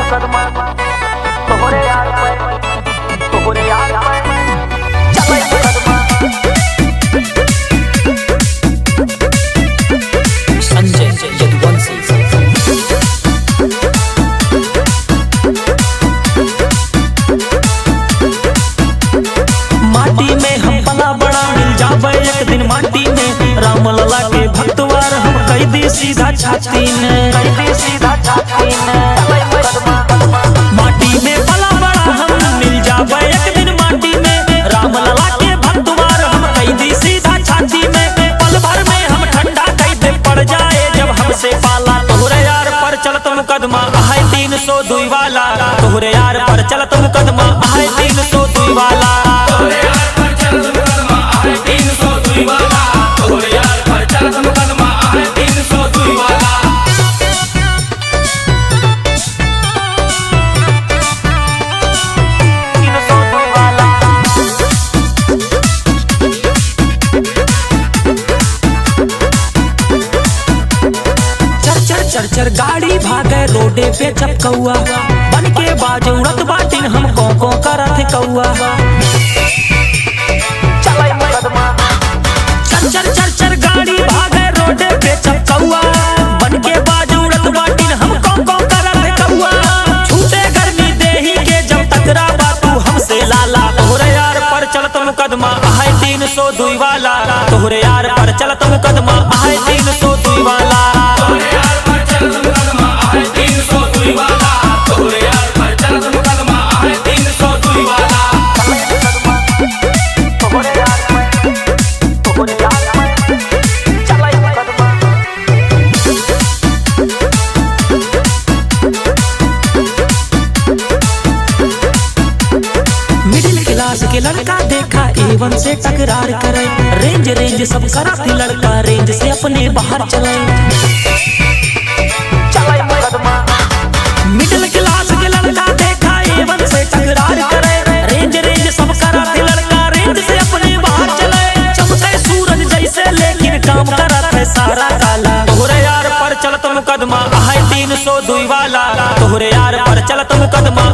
मुकदमा तोहरे यार पे तोहरे यार पे चले मुकदमा। संजय यदुवंशी माटी में हम पला बड़ा मिल जावे एक दिन माटी में राम लला के भक्तवार हम कैदी सीधा छाती में माटी में पला बड़ा हम मिल जावे एक दिन माटी में राम लला के भक्तवार हम कैदी सीधा छाती में पल भर में हम ठंडा कैदे पड़ जाए जब हमसे पाला तोहरे यार पर चलत मुकदमा है 302 वाला तोहरे यार पर चलत मुकदमा है 302 वाला तोहरे यार पर चलत मुकदमा है 302 वाला तोहरे यार पर चलत मुकदमा है 302 वाला। चर गाड़ी भागे रोडे पे चपकौआ बन के बाज उड़त बाटिन हम को करत कौआ चले मुकदमा चर गाड़ी भागे रोडे पे चपकौआ बन के बाज उड़त बाटिन हम को करत कौआ छूटे गर्मी देही के जब टकरावा तू हमसे लाला तोहरे यार पर चलत मुकदमा है 302 वाला तोहरे यार पर चलत मुकदमा है 302 वाला तोहरे यार पर चलत मुकदमा है 302 वाला तोहरे यार पर चलत मुकदमा है 302 वाला। तोहरे यार पे तोहरे यार पे चले मुकदमा। मिडिल क्लास के लड़का देखा A1 से टकरार करे रेंज सब करा थी लड़का रेंज से अपने बाहर चले चले मुकदमा मिडिल क्लास के लड़का देखा A1 से टकरार करे रेंज सब करा थी लड़का रेंज से अपने बाहर चले चमके सूरज जैसे लेकिन काम करत है सारा काला तोहरे यार पर चलत मुकदमा है 302 वाला तोहरे यार पर चलत मुकदमा